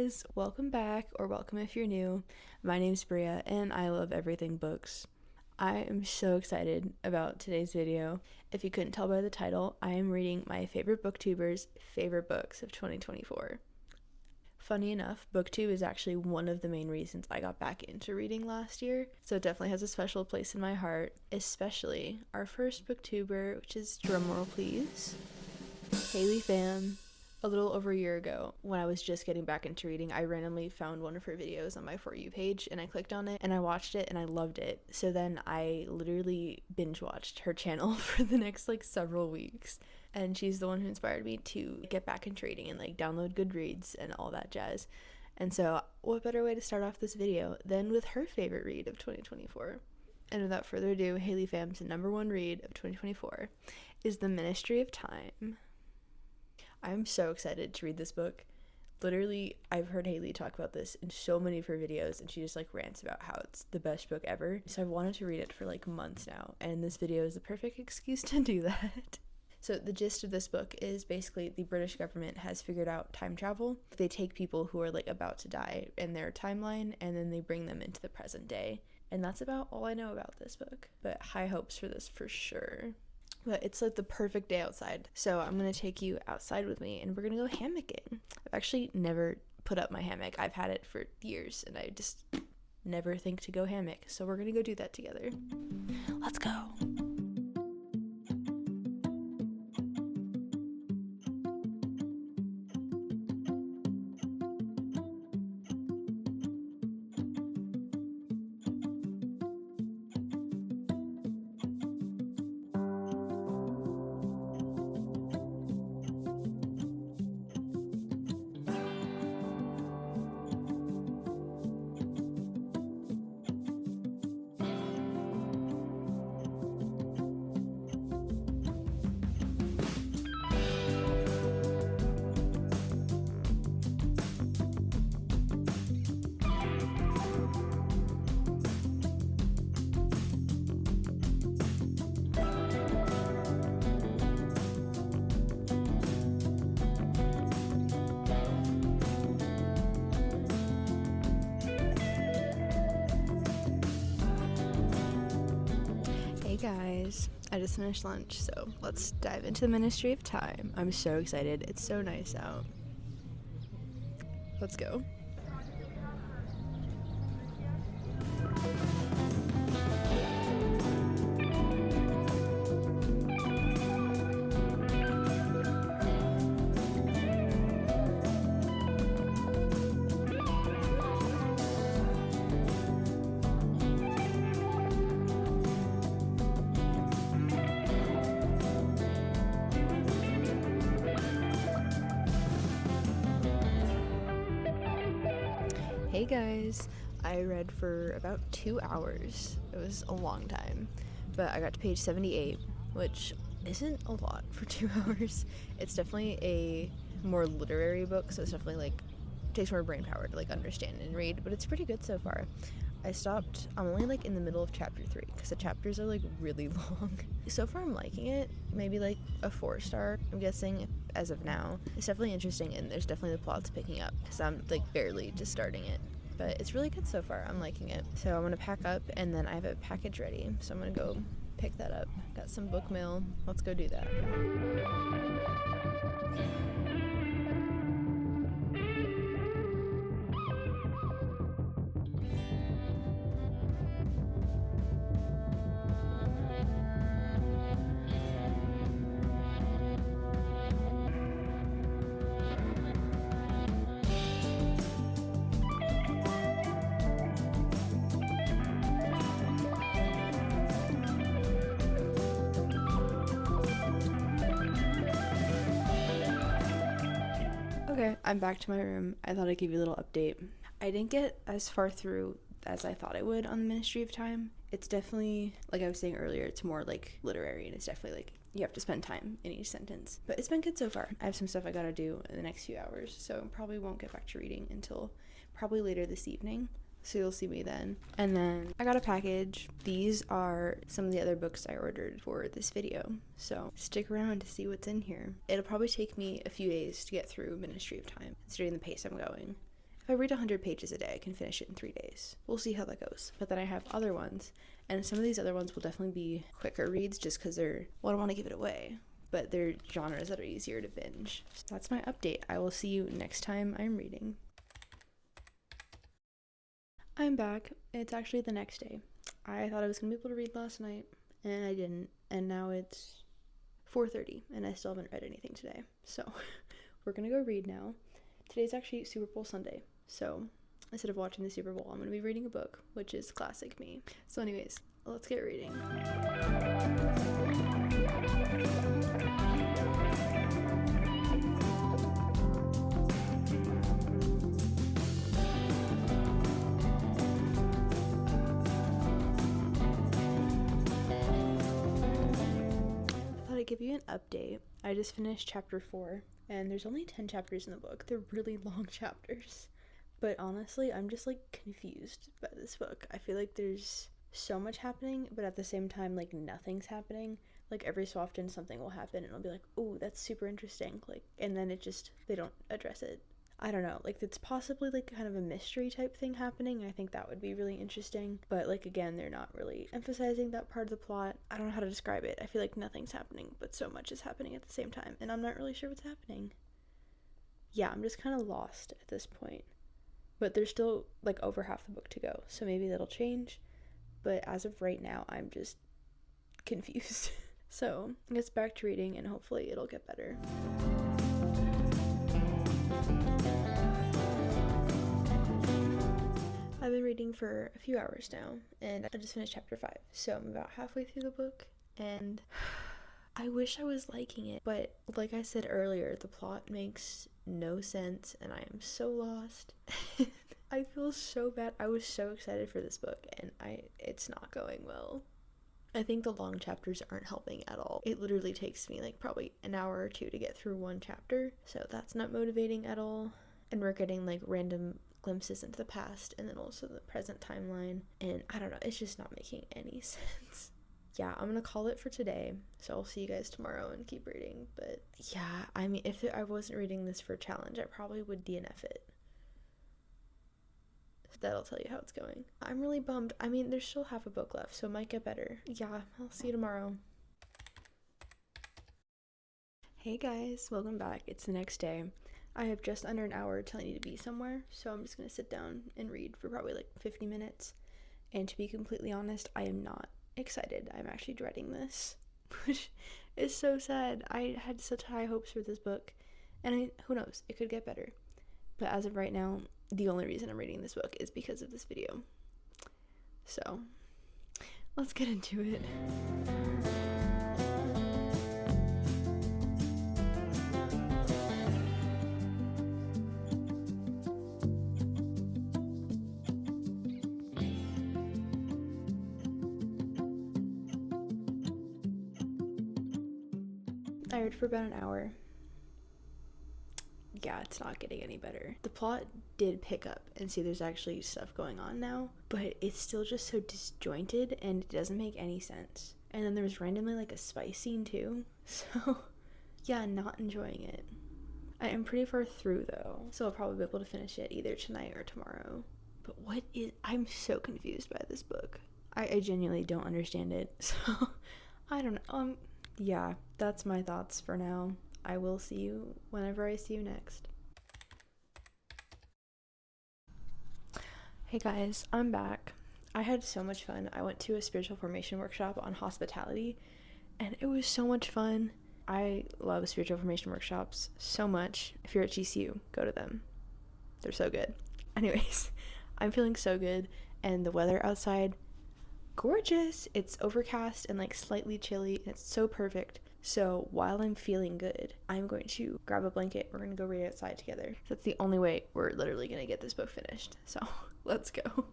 guys, welcome back, or welcome if you're new. My name's Bria and I love everything books. I am so excited about today's video. If you couldn't tell by the title, I am reading my favorite booktubers' favorite books of 2024. Funny enough, booktube is actually one of the main reasons I got back into reading last year, so it definitely has a special place in my heart, especially our first booktuber, which is, drumroll please, pham. A little over a year ago, when I was just getting back into reading, I randomly found one of her videos on my For You page and I clicked on it and I watched it and I loved it. So then I literally binge watched her channel for the next several weeks. And she's the one who inspired me to get back into reading and download Goodreads and all that jazz. And so what better way to start off this video than with her favorite read of 2024. And without further ado, Haley Pham's #1 read of 2024 is The Ministry of Time. I'm so excited to read this book. Literally, I've heard Haley talk about this in so many of her videos, and she just rants about how it's the best book ever. So I've wanted to read it for months now, and this video is the perfect excuse to do that. So the gist of this book is basically the British government has figured out time travel. They take people who are about to die in their timeline, and then they bring them into the present day. And that's about all I know about this book, but high hopes for this for sure. But it's the perfect day outside, so I'm gonna take you outside with me and we're gonna go hammocking. I've actually never put up my hammock. I've had it for years and I just never think to go hammock, so we're gonna go do that together. Let's go. Guys, I just finished lunch, so let's dive into the Ministry of Time. I'm so excited. It's so nice out. Let's go. Hey guys, I read for about 2 hours. It was a long time, but I got to page 78, which isn't a lot for 2 hours. It's definitely a more literary book, so it's definitely takes more brain power to understand and read, but it's pretty good so far. I'm only in the middle of chapter 3 because the chapters are really long. So far I'm liking it, maybe a 4-star, I'm guessing, as of now. It's definitely interesting and there's definitely the plot's picking up because I'm barely just starting it. But it's really good so far, I'm liking it. So I'm gonna pack up and then I have a package ready, so I'm gonna go pick that up. Got some book mail, let's go do that. Okay, I'm back to my room. I thought I'd give you a little update. I didn't get as far through as I thought I would on the Ministry of Time. It's definitely, like I was saying earlier, it's more literary, and it's definitely you have to spend time in each sentence. But it's been good so far. I have some stuff I gotta do in the next few hours, so probably won't get back to reading until probably later this evening. So you'll see me then. And then I got a package. These are some of the other books I ordered for this video, so stick around to see what's in here. It'll probably take me a few days to get through Ministry of Time, considering the pace I'm going. If I read 100 pages a day, I can finish it in 3 days. We'll see how that goes. But then I have other ones, and some of these other ones will definitely be quicker reads just because they're, well, I don't want to give it away, but they're genres that are easier to binge. So that's my update. I will see you next time I'm reading. I'm back. It's actually the next day. I thought I was going to be able to read last night, and I didn't. And now it's 4:30, and I still haven't read anything today. So we're going to go read now. Today's actually Super Bowl Sunday, so instead of watching the Super Bowl, I'm going to be reading a book, which is classic me. So anyways, let's get reading. I thought I'd give you an update. I just finished chapter 4, and there's only 10 chapters in the book. They're really long chapters. But honestly, I'm just, like, confused by this book. I feel like there's so much happening, but at the same time, like, nothing's happening. Like, every so often something will happen, and I'll be like, oh, that's super interesting. Like, and then they don't address it. I don't know. Like, it's possibly, like, kind of a mystery type thing happening. I think that would be really interesting. But, like, again, they're not really emphasizing that part of the plot. I don't know how to describe it. I feel like nothing's happening, but so much is happening at the same time, and I'm not really sure what's happening. Yeah, I'm just kind of lost at this point. But there's still, like, over half the book to go, so maybe that'll change. But as of right now, I'm just confused. So, I guess back to reading, and hopefully it'll get better. I've been reading for a few hours now, and I just finished chapter 5, so I'm about halfway through the book, and I wish I was liking it, but like I said earlier, the plot makes no sense, and I am so lost. I feel so bad. I was so excited for this book, and it's not going well. I think the long chapters aren't helping at all. It literally takes me, like, probably an hour or two to get through one chapter, so that's not motivating at all. And we're getting, like, random glimpses into the past and then also the present timeline, and I don't know, it's just not making any sense. Yeah, I'm gonna call it for today, so I'll see you guys tomorrow and keep reading. But yeah, I mean, if I wasn't reading this for a challenge, I probably would DNF it. That'll tell you how it's going. I'm really bummed. I mean, there's still half a book left, so it might get better. Yeah, I'll see you tomorrow. Hey guys, welcome back. It's the next day. I have just under an hour till I need to be somewhere, so I'm just gonna sit down and read for probably like 50 minutes. And to be completely honest, I am not excited. I'm actually dreading this, which is so sad. I had such high hopes for this book, and who knows, it could get better. But as of right now, the only reason I'm reading this book is because of this video. So, let's get into it. I read for about an hour. Yeah, it's not getting any better. The plot did pick up, and see there's actually stuff going on now, but it's still just so disjointed and it doesn't make any sense. And then there's randomly like a spice scene too, so yeah, not enjoying it. I am pretty far through though, so I'll probably be able to finish it either tonight or tomorrow. But I'm so confused by this book. I genuinely don't understand it, so I don't know. Yeah, that's my thoughts for now. I will see you whenever I see you next. Hey guys, I'm back. I had so much fun. I went to a spiritual formation workshop on hospitality, and it was so much fun. I love spiritual formation workshops so much. If you're at GCU, go to them. They're so good. Anyways, I'm feeling so good, and the weather outside, gorgeous. It's overcast and like slightly chilly, and it's so perfect. So while I'm feeling good, I'm going to grab a blanket. We're going to go read outside together. That's the only way we're literally going to get this book finished. So let's go.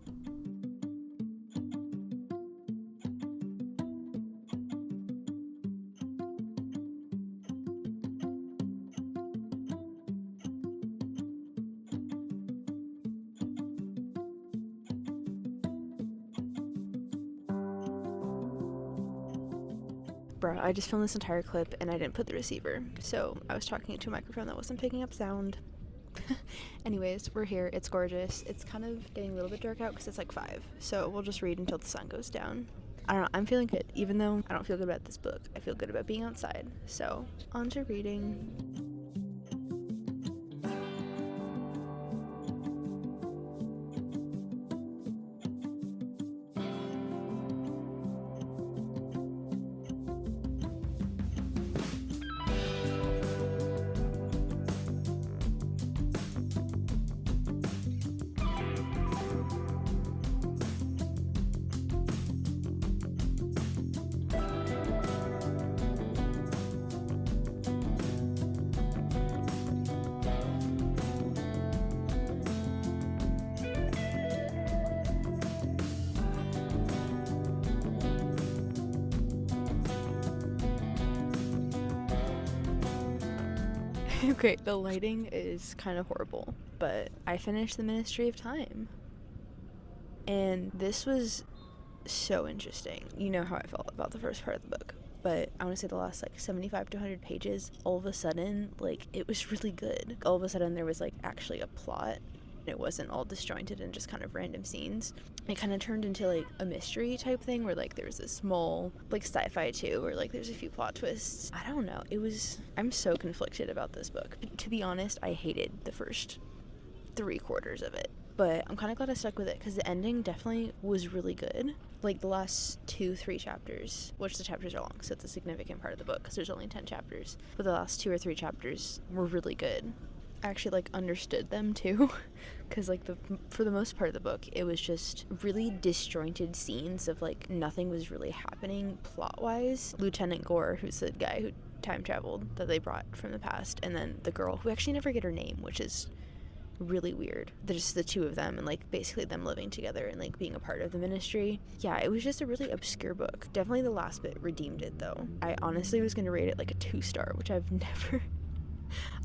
Bruh, I just filmed this entire clip and I didn't put the receiver, so I was talking into a microphone that wasn't picking up sound. Anyways, we're here. It's gorgeous. It's kind of getting a little bit dark out because it's like 5. So we'll just read until the sun goes down. I don't know. I'm feeling good. Even though I don't feel good about this book, I feel good about being outside. So on to reading. Okay, the lighting is kind of horrible, but I finished The Ministry of Time. And this was so interesting. You know how I felt about the first part of the book. But I want to say the last like 75 to 100 pages, all of a sudden, like, it was really good. All of a sudden there was like actually a plot. It wasn't all disjointed and just kind of random scenes. It kind of turned into like a mystery type thing where like there's this small like sci-fi too, where like there's a few plot twists. I don't know. I'm so conflicted about this book. To be honest, I hated the first 3/4 of it. But I'm kind of glad I stuck with it because the ending definitely was really good. Like the last 2-3 chapters, which the chapters are long, so it's a significant part of the book because there's only 10 chapters. But the last 2 or 3 chapters were really good. I actually like understood them too, because like for the most part of the book it was just really disjointed scenes of like nothing was really happening plot wise. Lieutenant Gore, who's the guy who time traveled that they brought from the past, and then the girl who actually never get her name, which is really weird. There's the two of them and like basically them living together and like being a part of the ministry. Yeah, it was just a really obscure book. Definitely the last bit redeemed it though. I honestly was gonna rate it like a 2-star, which I've never.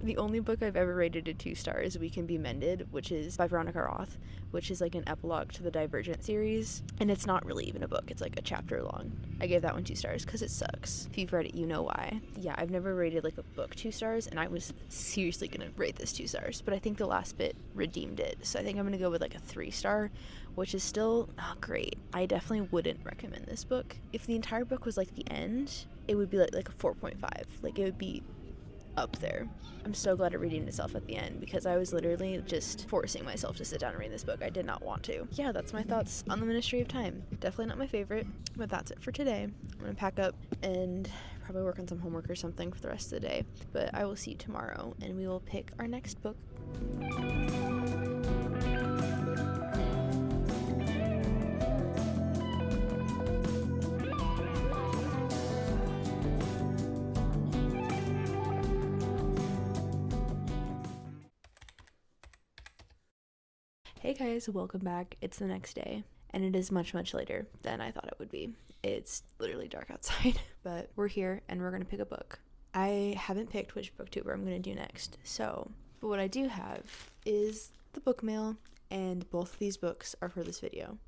The only book I've ever rated a 2-star is We Can Be Mended, which is by Veronica Roth, which is like an epilogue to the Divergent series, and it's not really even a book, it's like a chapter long. I gave that one 2 stars because it sucks. If you've read it, you know why. Yeah, I've never rated like a book 2 stars, and I was seriously gonna rate this 2 stars, but I think the last bit redeemed it, so I think I'm gonna go with like a 3-star, which is still not great. I definitely wouldn't recommend this book. If the entire book was like the end, it would be like a 4.5. Like it would be up there. I'm so glad it redeemed itself at the end because I was literally just forcing myself to sit down and read this book. I did not want to. Yeah, that's my thoughts on The Ministry of Time. Definitely not my favorite, but that's it for today. I'm gonna pack up and probably work on some homework or something for the rest of the day, but I will see you tomorrow and we will pick our next book. Hey guys, welcome back. It's the next day, and it is much later than I thought it would be. It's literally dark outside, but we're here and we're gonna pick a book. I haven't picked which booktuber I'm gonna do next, but what I do have is the book mail, and both of these books are for this video.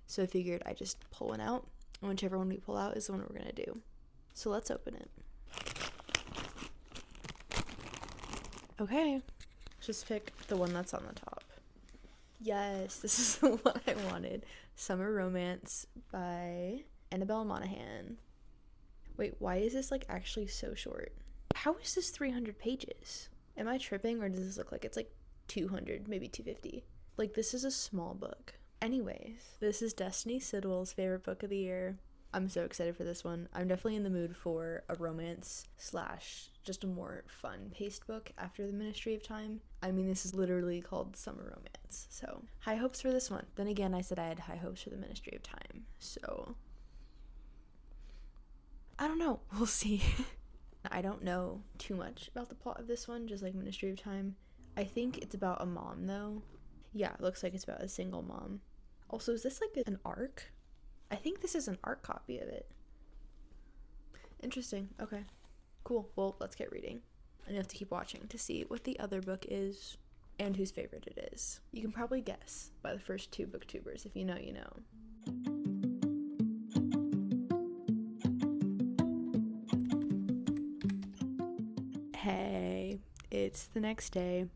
So I figured I'd just pull one out, and whichever one we pull out is the one we're gonna do. So let's open it. Okay, let's just pick the one that's on the top. Yes, this is the one I wanted. Summer Romance by Annabelle Monaghan. Wait, why is this like actually so short? How is this 300 pages? Am I tripping, or does this look like it's like 200, maybe 250? Like, this is a small book. Anyways, this is Destiny Sidwell's favorite book of the year. I'm so excited for this one. I'm definitely in the mood for a romance / just a more fun-paced book after The Ministry of Time. I mean, this is literally called Summer Romance, so high hopes for this one. Then again, I said I had high hopes for The Ministry of Time, so I don't know. We'll see. I don't know too much about the plot of this one, just like Ministry of Time. I think it's about a mom, though. Yeah, it looks like it's about a single mom. Also, is this like an ARC? I think this is an ARC copy of it. Interesting. Okay. Cool. Well, let's get reading. And you have to keep watching to see what the other book is and whose favorite it is. You can probably guess by the first 2 booktubers. If you know, you know. Hey, it's the next day,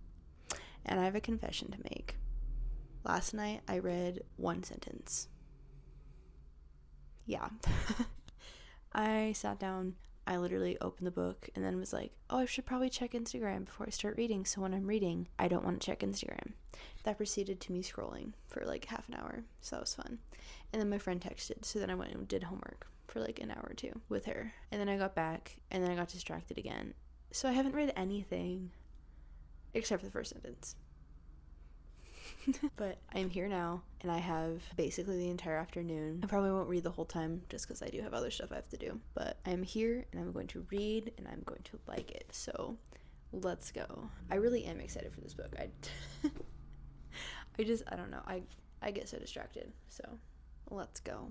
and I have a confession to make. Last night I read one sentence. Yeah. I sat down, I literally opened the book and then was like, oh, I should probably check Instagram before I start reading, so when I'm reading, I don't want to check Instagram. That proceeded to me scrolling for like half an hour, so that was fun. And then my friend texted, so then I went and did homework for like an hour or two with her. And then I got back, and then I got distracted again. So I haven't read anything except for the first sentence. But I'm here now, and I have basically the entire afternoon. I probably won't read the whole time just because I do have other stuff I have to do. But I'm here, and I'm going to read, and I'm going to like it. So let's go. I really am excited for this book. I don't know. I get so distracted. So let's go.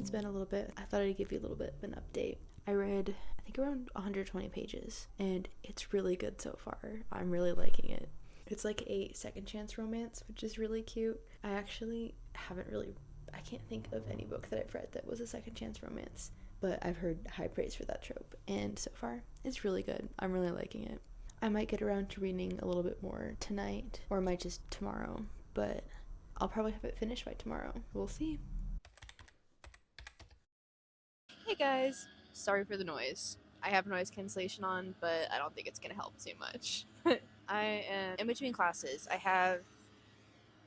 It's been a little bit. I thought I'd give you a little bit of an update. I read, I think, around 120 pages, and it's really good so far. I'm really liking it. It's like a second chance romance, which is really cute. I actually I can't think of any book that I've read that was a second chance romance, but I've heard high praise for that trope, and so far it's really good. I'm really liking it. I might get around to reading a little bit more tonight, or I might just tomorrow, but I'll probably have it finished by tomorrow. We'll see. Hey guys, sorry for the noise. I have noise cancellation on, but I don't think it's gonna help too much. I am in between classes. I have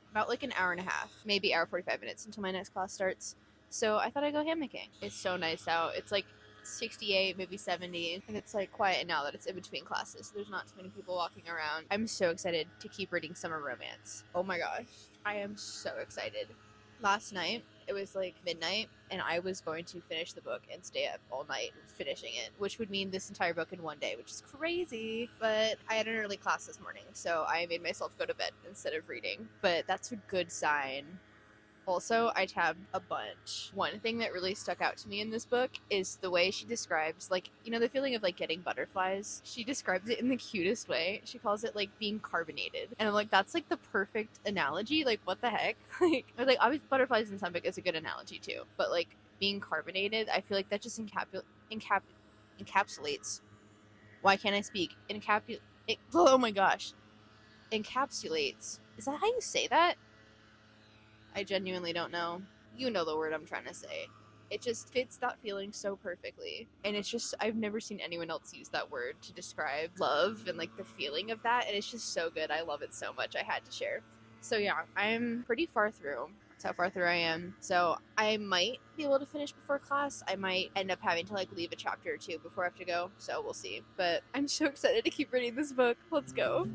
about like an hour and a half, maybe hour 45 minutes until my next class starts. So I thought I'd go hammocking. It's so nice out. It's like 68, maybe 70, and it's like quiet now that it's in between classes. So there's not too many people walking around. I'm so excited to keep reading summer romance. Oh my gosh, I am so excited. Last night, it was like midnight, and I was going to finish the book and stay up all night finishing it, which would mean this entire book in one day, which is crazy. But I had an early class this morning, so I made myself go to bed instead of reading. But that's a good sign. Also, I tabbed a bunch. One thing that really stuck out to me in this book is the way she describes, like, you know, the feeling of like getting butterflies. She describes it in the cutest way. She calls it like being carbonated. And I'm like, that's like the perfect analogy. Like, what the heck? Like obviously butterflies in some book is a good analogy too. But like being carbonated, I feel like that just encapsulates. Why can't I speak? Oh my gosh. Encapsulates. Is that how you say that? I genuinely don't know. You know the word I'm trying to say. It just fits that feeling so perfectly. And it's just, I've never seen anyone else use that word to describe love and like the feeling of that. And it's just so good. I love it so much. I had to share. So yeah, I'm pretty far through. That's how far through I am. So I might be able to finish before class. I might end up having to like leave a chapter or two before I have to go. So we'll see. But I'm so excited to keep reading this book. Let's go.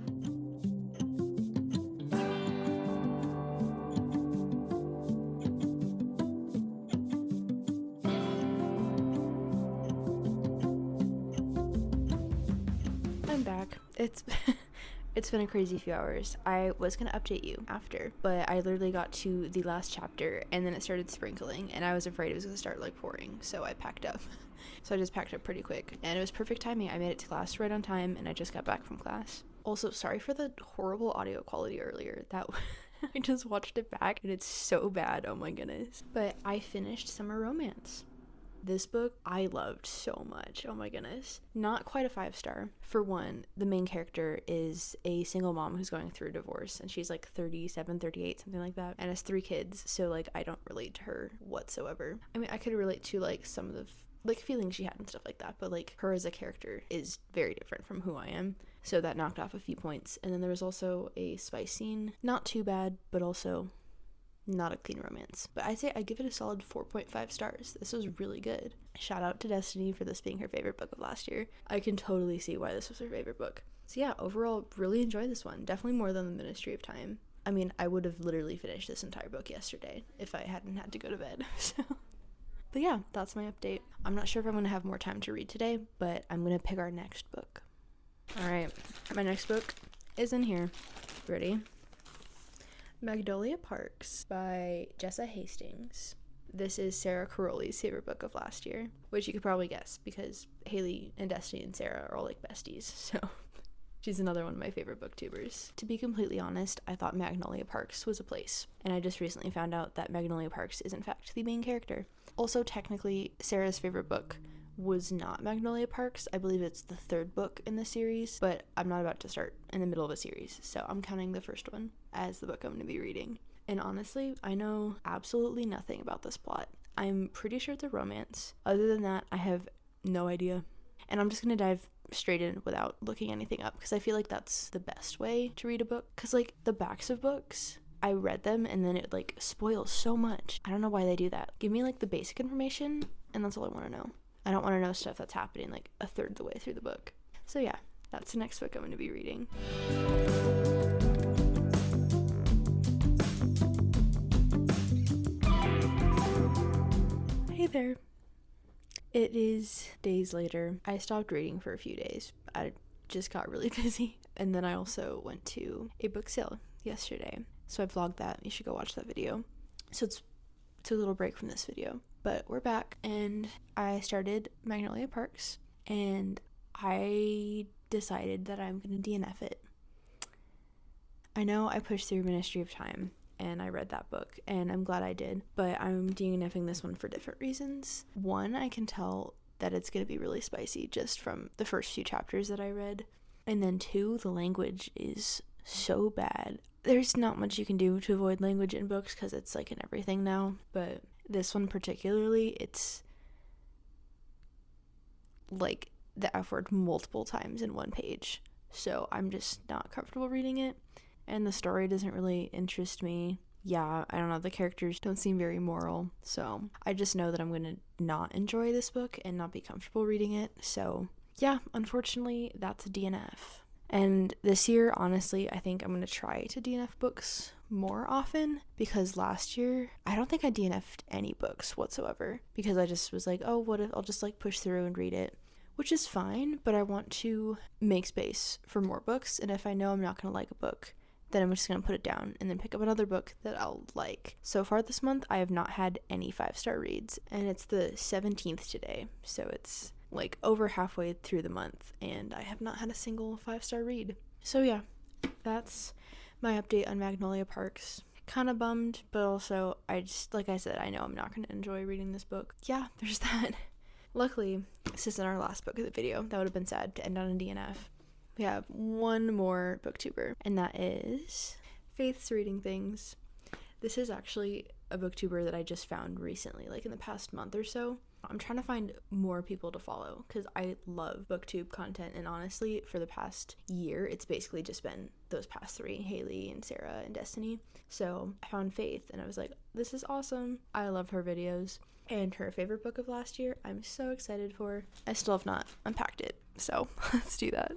I'm back. It's been a crazy few hours. I was gonna update you after, but I literally got to the last chapter and then it started sprinkling and I was afraid it was gonna start like pouring, so I packed up. So I just packed up pretty quick and it was perfect timing. I made it to class right on time and I just got back from class. Also, sorry for the horrible audio quality earlier. That I just watched it back and it's so bad. Oh my goodness. But I finished Summer Romance. This book I loved so much. Oh my goodness. Not quite a 5-star. For one, the main character is a single mom who's going through a divorce and she's like 37, 38, something like that, and has 3 kids, so like I don't relate to her whatsoever. I mean, I could relate to like some of the like feelings she had and stuff like that, but like her as a character is very different from who I am, so that knocked off a few points. And then there was also a spice scene. Not too bad, but also not a clean romance. But I'd say I give it a solid 4.5 stars. This was really good. Shout out to Destiny for this being her favorite book of last year. I can totally see why this was her favorite book. So yeah, overall, really enjoyed this one. Definitely more than The Ministry of Time. I mean, I would have literally finished this entire book yesterday if I hadn't had to go to bed. But yeah, that's my update. I'm not sure if I'm going to have more time to read today, but I'm going to pick our next book. Alright, my next book is in here. Ready? Magnolia Parks by Jessa Hastings. This is Sarah Carrolli's favorite book of last year, which you could probably guess because Haley and Destiny and Sarah are all like besties, so She's another one of my favorite booktubers. To be completely honest, I thought Magnolia Parks was a place, and I just recently found out that Magnolia Parks is in fact the main character. Also, technically, Sarah's favorite book was not Magnolia Parks. I believe it's the third book in the series, but I'm not about to start in the middle of a series, so I'm counting the first one as the book I'm going to be reading. And honestly, I know absolutely nothing about this plot. I'm pretty sure it's a romance. Other than that, I have no idea. And I'm just going to dive straight in without looking anything up, because I feel like that's the best way to read a book. Because, like, the backs of books, I read them and then it, like, spoils so much. I don't know why they do that. Give me, like, the basic information, and that's all I want to know. I don't want to know stuff that's happening, like, a third of the way through the book. So yeah, that's the next book I'm going to be reading. Hey there. It is days later. I stopped reading for a few days. I just got really busy. And then I also went to a book sale yesterday. So I vlogged that. You should go watch that video. So it's a little break from this video. But we're back, and I started Magnolia Parks, and I decided that I'm going to DNF it. I know I pushed through Ministry of Time, and I read that book, and I'm glad I did, but I'm DNFing this one for different reasons. One, I can tell that it's going to be really spicy just from the first few chapters that I read, and then two, the language is so bad. There's not much you can do to avoid language in books because it's like in everything now, but this one particularly, it's like the F word multiple times in one page, so I'm just not comfortable reading it, and the story doesn't really interest me. Yeah, I don't know, the characters don't seem very moral, so I just know that I'm gonna not enjoy this book and not be comfortable reading it, so yeah, unfortunately, that's a DNF. And this year, honestly, I think I'm going to try to DNF books more often, because last year, I don't think I DNF'd any books whatsoever, because I just was like, oh, what if I'll just like push through and read it, which is fine, but I want to make space for more books, and if I know I'm not going to like a book, then I'm just going to put it down and then pick up another book that I'll like. So far this month, I have not had any 5-star reads, and it's the 17th today, so it's like over halfway through the month, and I have not had a single 5-star read. So yeah, that's my update on Magnolia Parks. Kind of bummed, but also I just, like I said, I know I'm not going to enjoy reading this book. Yeah, there's that. Luckily, this isn't our last book of the video. That would have been sad to end on a DNF. We have one more booktuber, and that is Faith's Reading Things. This is actually a booktuber that I just found recently, like in the past month or so. I'm trying to find more people to follow because I love booktube content, and honestly, for the past year, it's basically just been those past three, Haley and Sarah and Destiny. So I found Faith, and I was like, this is awesome. I love her videos, and her favorite book of last year, I'm so excited for. I still have not unpacked it, so let's do that.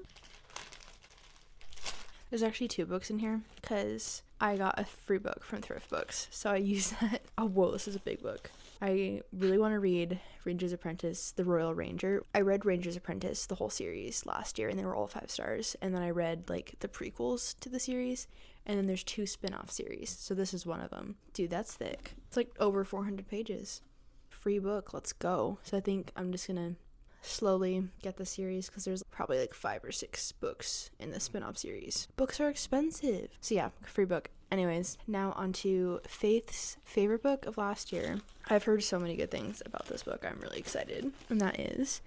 There's actually 2 books in here because I got a free book from Thrift Books, so I used that. Oh, whoa, this is a big book. I really want to read Ranger's Apprentice, The Royal Ranger. I read Ranger's Apprentice, the whole series, last year, and they were all 5 stars. And then I read, like, the prequels to the series, and then there's 2 spin-off series. So this is one of them. Dude, that's thick. It's, like, over 400 pages. Free book, let's go. So I think I'm just gonna slowly get the series because there's probably, like, 5 or 6 books in the spin-off series. Books are expensive. So yeah, free book. Anyways, now on to Faith's favorite book of last year. I've heard so many good things about this book. I'm really excited. And that is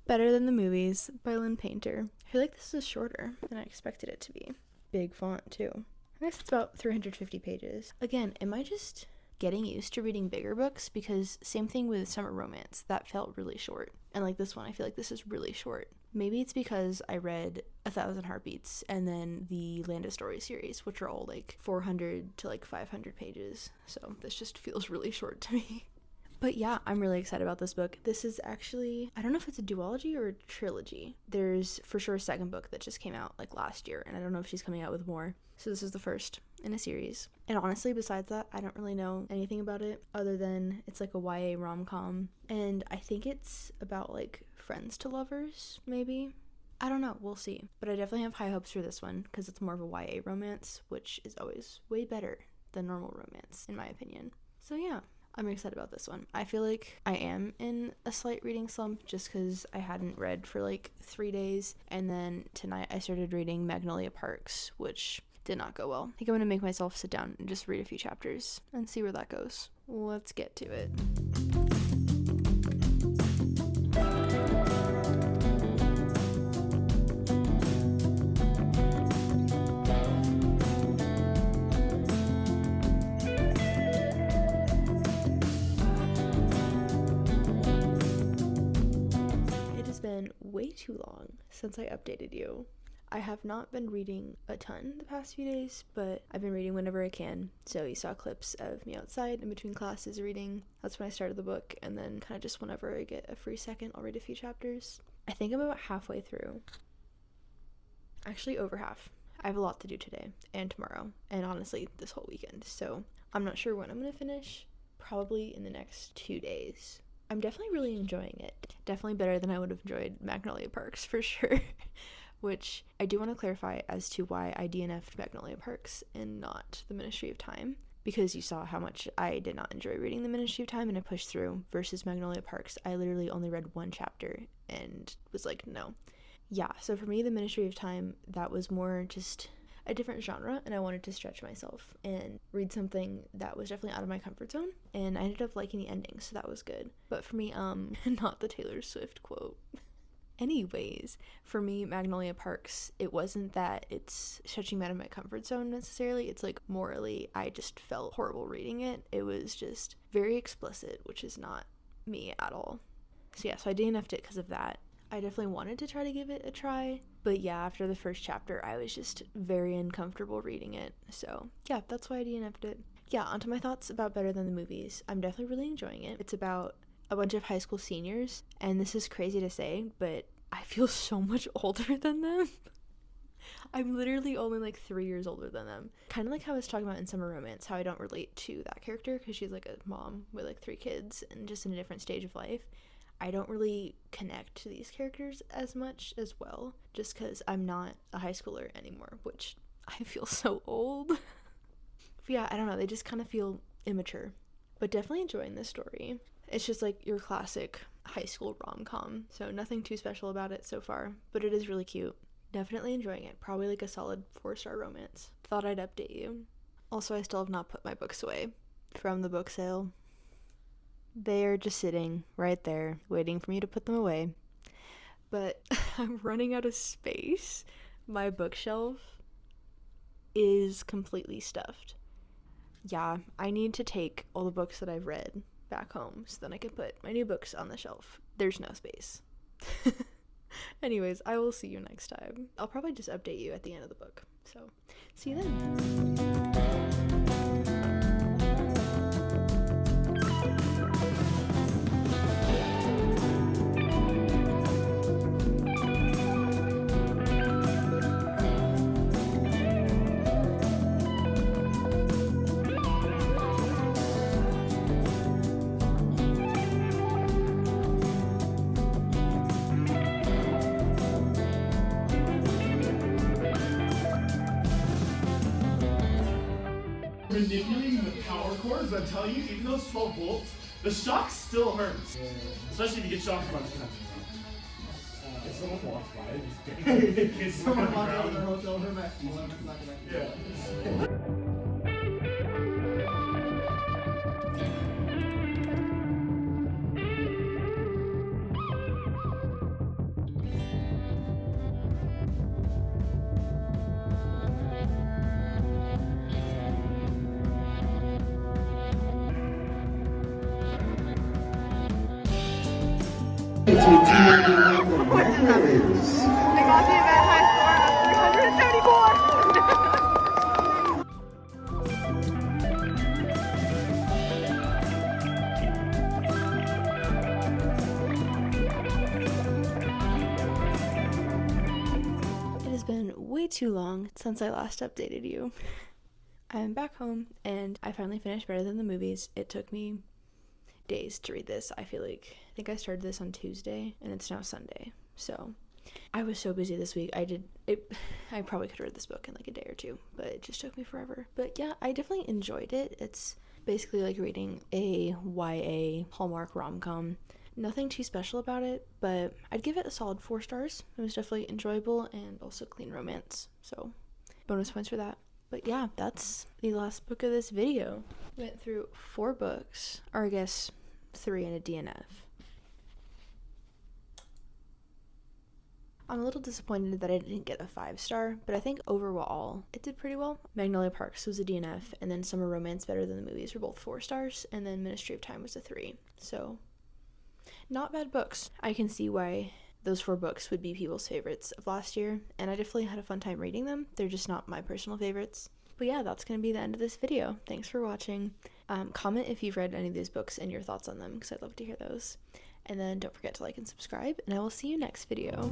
Better Than the Movies by Lynn Painter. I feel like this is shorter than I expected it to be. Big font, too. I guess it's about 350 pages. Again, am I just getting used to reading bigger books? Because same thing with Summer Romance. That felt really short. And like this one, I feel like this is really short. Maybe it's because I read 1,000 Heartbeats and then the Land of Stories series, which are all like 400 to like 500 pages. So this just feels really short to me. But yeah, I'm really excited about this book. This is actually, I don't know if it's a duology or a trilogy. There's for sure a second book that just came out like last year, and I don't know if she's coming out with more. So this is the first in a series. And honestly, besides that, I don't really know anything about it other than it's like a YA rom-com. And I think it's about like friends to lovers, maybe. I don't know, we'll see. But I definitely have high hopes for this one because it's more of a YA romance, which is always way better than normal romance, in my opinion. So yeah. I'm excited about this one. I feel like I am in a slight reading slump just because I hadn't read for like 3 days, and then tonight I started reading Magnolia Parks, which did not go well. I think I'm gonna make myself sit down and just read a few chapters and see where that goes. Let's get to it. Been way too long since I updated you. I have not been reading a ton the past few days, but I've been reading whenever I can. So you saw clips of me outside in between classes reading. That's when I started the book, and then kind of just whenever I get a free second, I'll read a few chapters. I think I'm about halfway through. Actually, over half. I have a lot to do today and tomorrow, and honestly, this whole weekend. So I'm not sure when I'm going to finish. Probably in the next 2 days. I'm definitely really enjoying it. Definitely better than I would have enjoyed Magnolia Parks, for sure. Which I do want to clarify as to why I DNF'd Magnolia Parks and not The Ministry of Time. Because you saw how much I did not enjoy reading The Ministry of Time and I pushed through, versus Magnolia Parks. I literally only read one chapter and was like, no. Yeah, so for me, The Ministry of Time, that was more just a different genre, and I wanted to stretch myself and read something that was definitely out of my comfort zone, and I ended up liking the ending, so that was good. But for me, not the Taylor Swift quote. Anyways, for me, Magnolia Parks, it wasn't that it's stretching me out of my comfort zone necessarily. It's like morally, I just felt horrible reading it. It was just very explicit, which is not me at all. So yeah, so I DNF'd it because of that. I definitely wanted to try to give it a try, but yeah, after the first chapter, I was just very uncomfortable reading it. So yeah, that's why I DNF'd it. Yeah, onto my thoughts about Better Than the Movies. I'm definitely really enjoying it. It's about a bunch of high school seniors, and this is crazy to say, but I feel so much older than them. I'm literally only like 3 years older than them. Kind of like how I was talking about in Summer Romance, how I don't relate to that character because she's like a mom with like 3 kids and just in a different stage of life. I don't really connect to these characters as much as well, just because I'm not a high schooler anymore, which I feel so old. But yeah, I don't know, they just kind of feel immature, but definitely enjoying this story. It's just like your classic high school rom-com, so nothing too special about it so far, but it is really cute. Definitely enjoying it. Probably like a solid 4-star romance. Thought I'd update you. Also, I still have not put my books away from the book sale. They are just sitting right there, waiting for me to put them away. But I'm running out of space. My bookshelf is completely stuffed. Yeah, I need to take all the books that I've read back home so then I can put my new books on the shelf. There's no space. Anyways, I will see you next time. I'll probably just update you at the end of the book. So, see you then. Manipulating the power cords, I'm telling you, even though it's 12 volts, the shock still hurts. Yeah. Especially if you get shocked a bunch of times. If someone walks by, just get someone walks out of their hotel room at 11 o'clock at night. Yeah. I got the event high score of 374. It has been way too long since I last updated you. I'm back home and I finally finished Better Than the Movies. It took me days to read this. I think I started this on Tuesday and it's now Sunday. So I was so busy this week. I probably could have read this book in like a day or two, but it just took me forever. But yeah, I definitely enjoyed it. It's Basically like reading a YA Hallmark rom-com. Nothing too special about it, but I'd give it a solid 4 stars. It was definitely enjoyable and also clean romance, so bonus points for that. But yeah, that's the last book of this video. Went through 4 books, or I guess 3 and a DNF. I'm a little disappointed that I didn't get a 5-star, but I think overall it did pretty well. Magnolia Parks was a DNF, and then Summer Romance Better Than the Movies were both 4 stars, and then Ministry of Time was a 3. So, not bad books. I can see why those 4 books would be people's favorites of last year, and I definitely had a fun time reading them. They're just not my personal favorites. But yeah, that's going to be the end of this video. Thanks for watching. Comment if you've read any of these books and your thoughts on them, because I'd love to hear those. And then don't forget to like and subscribe, and I will see you next video.